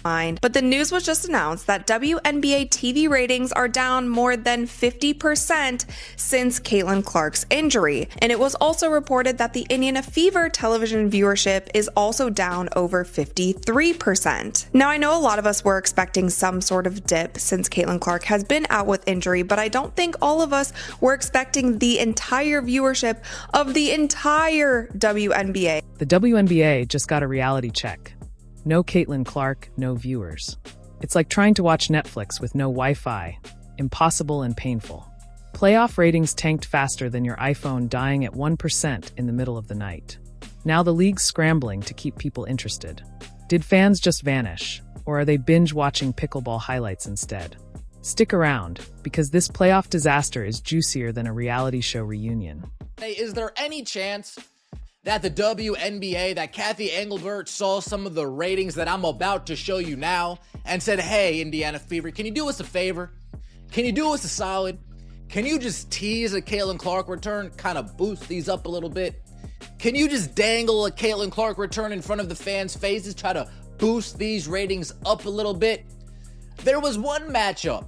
But the news was just announced that WNBA TV ratings are down more than 50% since Caitlin Clark's injury. And it was also reported that the Indiana Fever television viewership is also down over 53%. Now, I know a lot of us were expecting some sort of dip since Caitlin Clark has been out with injury, but I don't think all of us were expecting the entire viewership of the entire WNBA. The WNBA just got a reality check. No Caitlin Clark, no viewers. It's like trying to watch Netflix with no Wi-Fi. Impossible and painful. Playoff ratings tanked faster than your iPhone dying at 1% in the middle of the night. Now the league's scrambling to keep people interested. Did fans just vanish? Or are they binge-watching pickleball highlights instead? Stick around, because this playoff disaster is juicier than a reality show reunion. Hey, is there any chance that the WNBA, that Kathy Engelbert saw some of the ratings that I'm about to show you now and said, hey, Indiana Fever, can you do us a favor? Can you do us a solid? Can you just tease a Caitlin Clark return, kind of boost these up a little bit? Can you just dangle a Caitlin Clark return in front of the fans' faces, try to boost these ratings up a little bit? There was one matchup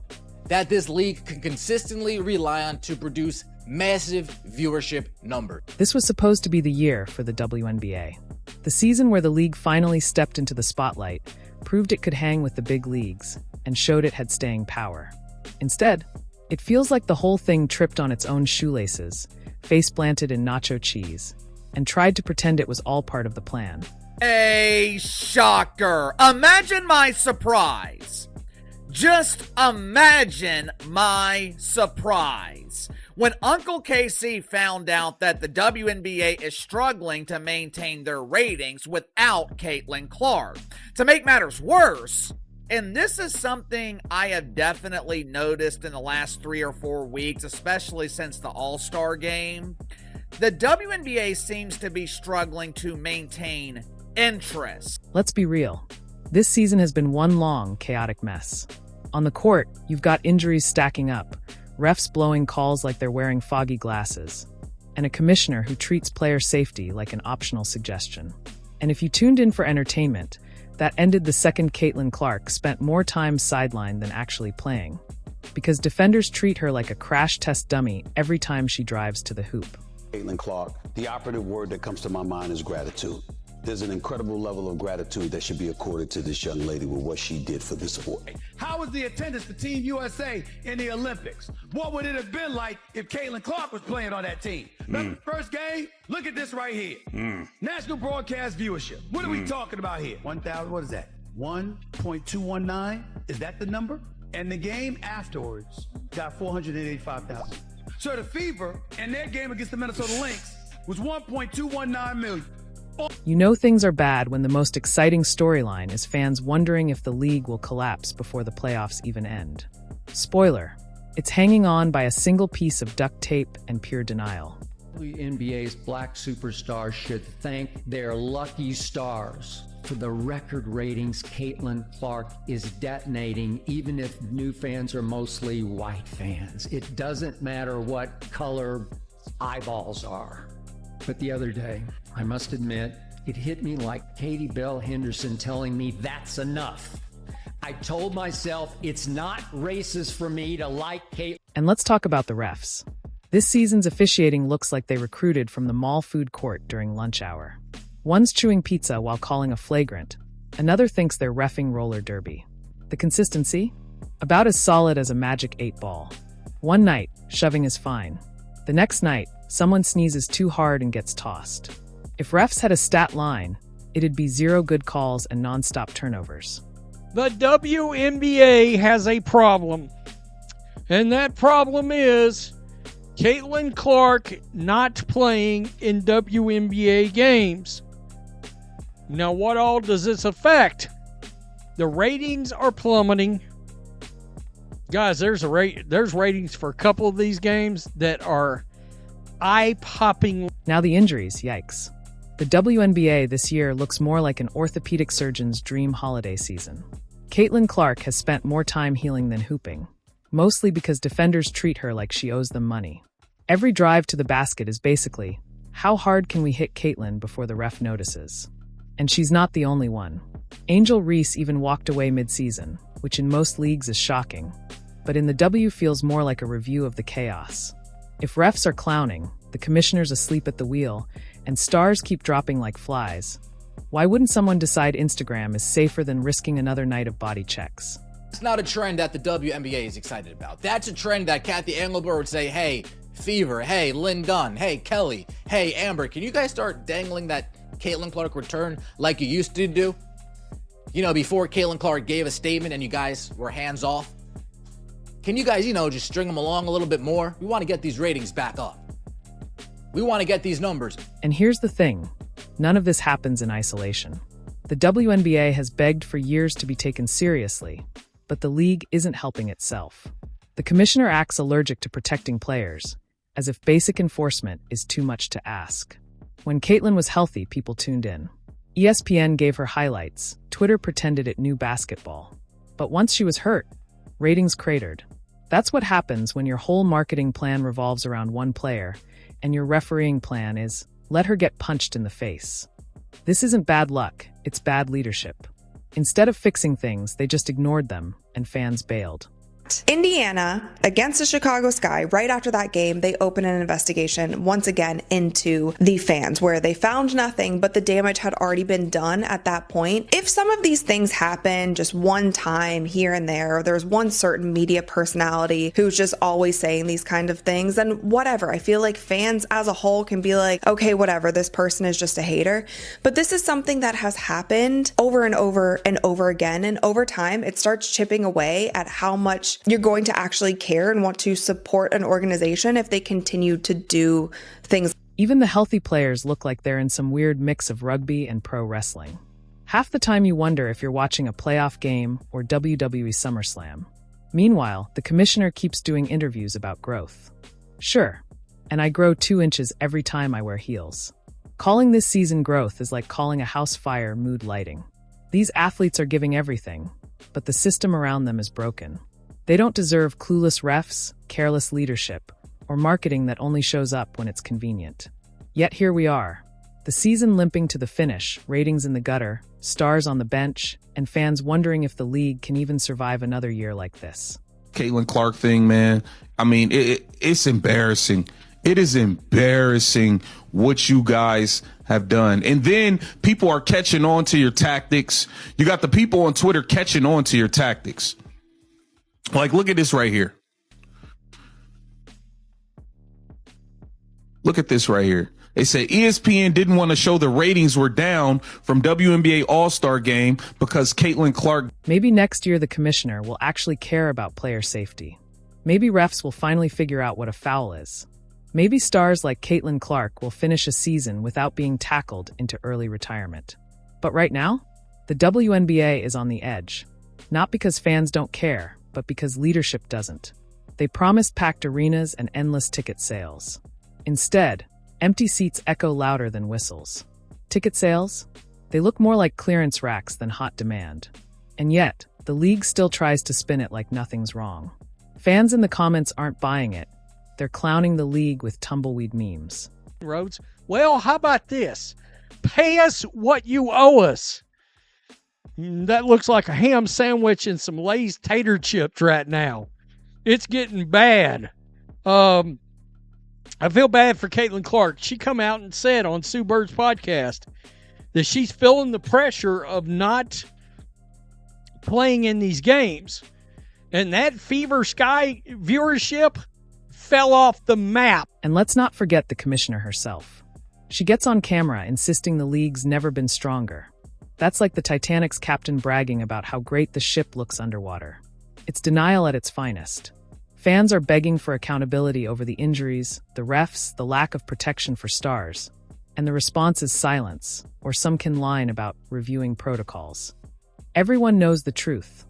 that this league can consistently rely on to produce massive viewership numbers. This was supposed to be the year for the WNBA. The season where the league finally stepped into the spotlight, proved it could hang with the big leagues, and showed it had staying power. Instead, it feels like the whole thing tripped on its own shoelaces, face-planted in nacho cheese, and tried to pretend it was all part of the plan. A shocker. Imagine my surprise. Just imagine my surprise when Uncle Casey found out that the WNBA is struggling to maintain their ratings without Caitlin Clark. To make matters worse, and this is something I have definitely noticed in the last 3 or 4 weeks, especially since the All-Star game, the WNBA seems to be struggling to maintain interest. Let's be real. This season has been one long, chaotic mess. On the court, you've got injuries stacking up, refs blowing calls like they're wearing foggy glasses, and a commissioner who treats player safety like an optional suggestion. And if you tuned in for entertainment, that ended the second Caitlin Clark spent more time sidelined than actually playing, because defenders treat her like a crash test dummy every time she drives to the hoop. Caitlin Clark, the operative word that comes to my mind is gratitude. There's an incredible level of gratitude that should be accorded to this young lady with what she did for this sport. How was the attendance for Team USA in the Olympics? What would it have been like if Caitlin Clark was playing on that team? Remember the first game? Look at this right here. National broadcast viewership. What are we talking about here? 1,000, what is that? 1.219? Is that the number? And the game afterwards got 485,000. So the Fever and their game against the Minnesota Lynx was 1.219 million. You know things are bad when the most exciting storyline is fans wondering if the league will collapse before the playoffs even end. Spoiler, it's hanging on by a single piece of duct tape and pure denial. WNBA's black superstars should thank their lucky stars. For the record ratings Caitlin Clark is detonating, even if new fans are mostly white fans. It doesn't matter what color eyeballs are. But the other day, I must admit, it hit me like Katie Bell Henderson telling me that's enough. I told myself it's not racist for me to like Caitlin. And let's talk about the refs. This season's officiating looks like they recruited from the mall food court during lunch hour. One's chewing pizza while calling a flagrant. Another thinks they're reffing roller derby. The consistency? About as solid as a magic 8-ball. One night, shoving is fine. The next night, someone sneezes too hard and gets tossed. If refs had a stat line, it'd be 0 good calls and non-stop turnovers. The WNBA has a problem. And that problem is Caitlin Clark not playing in WNBA games. Now, what all does this affect? The ratings are plummeting. Guys, there's ratings for a couple of these games that are eye-popping. Now the injuries, yikes. The WNBA this year looks more like an orthopedic surgeon's dream holiday season. Caitlin Clark has spent more time healing than hooping, mostly because defenders treat her like she owes them money. Every drive to the basket is basically, how hard can we hit Caitlin before the ref notices? And she's not the only one. Angel Reese even walked away mid-season, which in most leagues is shocking. But in the W feels more like a review of the chaos. If refs are clowning, the commissioner's asleep at the wheel, and stars keep dropping like flies, why wouldn't someone decide Instagram is safer than risking another night of body checks? It's not a trend that the WNBA is excited about. That's a trend that Kathy Engelbert would say, hey, Fever, hey, Lynn Gunn, hey, Kelly, hey, Amber, can you guys start dangling that Caitlin Clark return like you used to do? You know, before Caitlin Clark gave a statement and you guys were hands off. Can you guys, just string them along a little bit more? We want to get these ratings back up. We want to get these numbers. And here's the thing. None of this happens in isolation. The WNBA has begged for years to be taken seriously, but the league isn't helping itself. The commissioner acts allergic to protecting players, as if basic enforcement is too much to ask. When Caitlin was healthy, people tuned in. ESPN gave her highlights. Twitter pretended it knew basketball. But once she was hurt, ratings cratered. That's what happens when your whole marketing plan revolves around one player, and your refereeing plan is, let her get punched in the face. This isn't bad luck, it's bad leadership. Instead of fixing things, they just ignored them, and fans bailed. Indiana, against the Chicago Sky, right after that game, they opened an investigation once again into the fans, where they found nothing, but the damage had already been done at that point. If some of these things happen just one time here and there, or there's one certain media personality who's just always saying these kind of things, then whatever. I feel like fans as a whole can be like, okay, whatever, this person is just a hater. But this is something that has happened over and over and over again. And over time, it starts chipping away at how much you're going to actually care and want to support an organization if they continue to do things. Even the healthy players look like they're in some weird mix of rugby and pro wrestling. Half the time you wonder if you're watching a playoff game or WWE SummerSlam. Meanwhile, the commissioner keeps doing interviews about growth. Sure, and I grow 2 inches every time I wear heels. Calling this season growth is like calling a house fire mood lighting. These athletes are giving everything, but the system around them is broken. They don't deserve clueless refs, careless leadership, or marketing that only shows up when it's convenient. Yet here we are. The season limping to the finish, ratings in the gutter, stars on the bench, and fans wondering if the league can even survive another year like this. Caitlin Clark thing, man. I mean, it's embarrassing. It is embarrassing what you guys have done. And then people are catching on to your tactics. You got the people on Twitter catching on to your tactics. Like, look at this right here. Look at this right here. They say ESPN didn't want to show the ratings were down from WNBA All-Star Game because Caitlin Clark. Maybe next year the commissioner will actually care about player safety. Maybe refs will finally figure out what a foul is. Maybe stars like Caitlin Clark will finish a season without being tackled into early retirement. But right now, the WNBA is on the edge. Not because fans don't care, but because leadership doesn't. They promised packed arenas and endless ticket sales. Instead, empty seats echo louder than whistles. Ticket sales? They look more like clearance racks than hot demand. And yet, the league still tries to spin it like nothing's wrong. Fans in the comments aren't buying it. They're clowning the league with tumbleweed memes. Rhodes, well, how about this? Pay us what you owe us. That looks like a ham sandwich and some Lay's tater chips right now. It's getting bad. I feel bad for Caitlin Clark. She come out and said on Sue Bird's podcast that she's feeling the pressure of not playing in these games. And that Fever Sky viewership fell off the map. And let's not forget the commissioner herself. She gets on camera insisting the league's never been stronger. That's like the Titanic's captain bragging about how great the ship looks underwater. It's denial at its finest. Fans are begging for accountability over the injuries, the refs, the lack of protection for stars. And the response is silence, or some can line about reviewing protocols. Everyone knows the truth.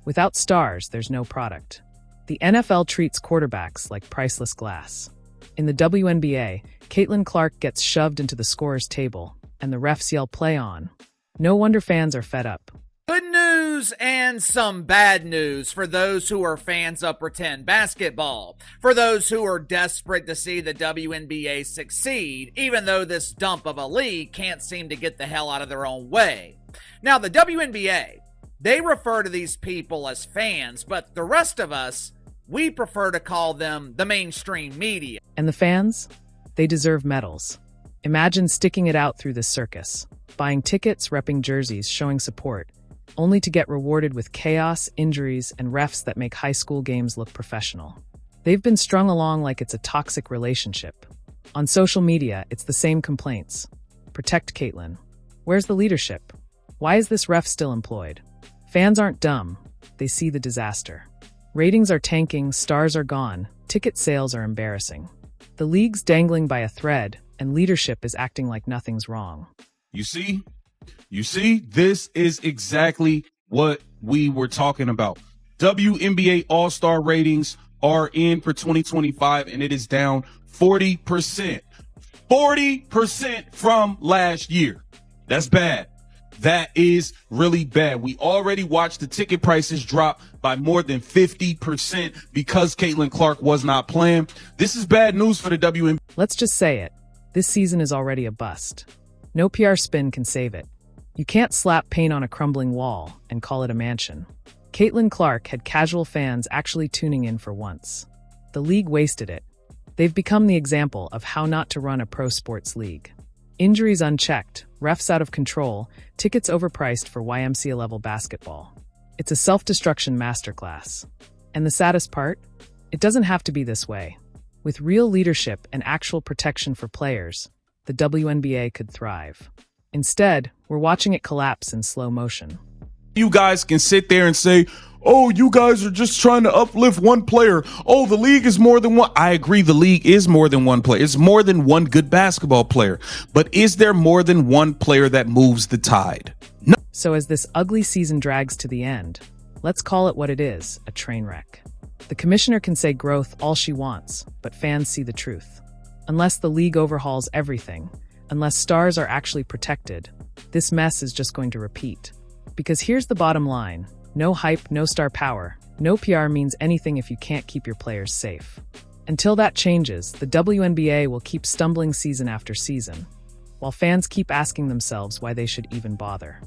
Without stars, there's no product. The NFL treats quarterbacks like priceless glass. In the WNBA, Caitlin Clark gets shoved into the scorer's table, and the refs yell play on. No wonder fans are fed up. Good news news and some bad news for those who are fans of pretend basketball, for those who are desperate to see the WNBA succeed, even though this dump of a league can't seem to get the hell out of their own way. Now, the WNBA, they refer to these people as fans, but the rest of us, we prefer to call them the mainstream media. And the fans? They deserve medals. Imagine sticking it out through this circus, buying tickets, repping jerseys, showing support, only to get rewarded with chaos, injuries, and refs that make high school games look professional. They've been strung along like it's a toxic relationship. On social media, it's the same complaints. Protect Caitlin. Where's the leadership? Why is this ref still employed? Fans aren't dumb. They see the disaster. Ratings are tanking, stars are gone, ticket sales are embarrassing. The league's dangling by a thread, and leadership is acting like nothing's wrong. You see, this is exactly what we were talking about. WNBA All-Star ratings are in for 2025, and it is down 40%. 40% from last year. That's bad. That is really bad. We already watched the ticket prices drop by more than 50% because Caitlin Clark was not playing. This is bad news for the WNBA. Let's just say it. This season is already a bust. No PR spin can save it. You can't slap paint on a crumbling wall and call it a mansion. Caitlin Clark had casual fans actually tuning in for once. The league wasted it. They've become the example of how not to run a pro sports league. Injuries unchecked, refs out of control, tickets overpriced for YMCA-level basketball. It's a self-destruction masterclass. And the saddest part? It doesn't have to be this way. With real leadership and actual protection for players, the WNBA could thrive. Instead, we're watching it collapse in slow motion. You guys can sit there and say, oh, you guys are just trying to uplift one player. Oh, the league is more than one. I agree, the league is more than one player. It's more than one good basketball player. But is there more than one player that moves the tide? No. So as this ugly season drags to the end, let's call it what it is, a train wreck. The commissioner can say growth all she wants, but fans see the truth. Unless the league overhauls everything, unless stars are actually protected, this mess is just going to repeat. Because here's the bottom line. No hype, no star power. No PR means anything if you can't keep your players safe. Until that changes, the WNBA will keep stumbling season after season, while fans keep asking themselves why they should even bother.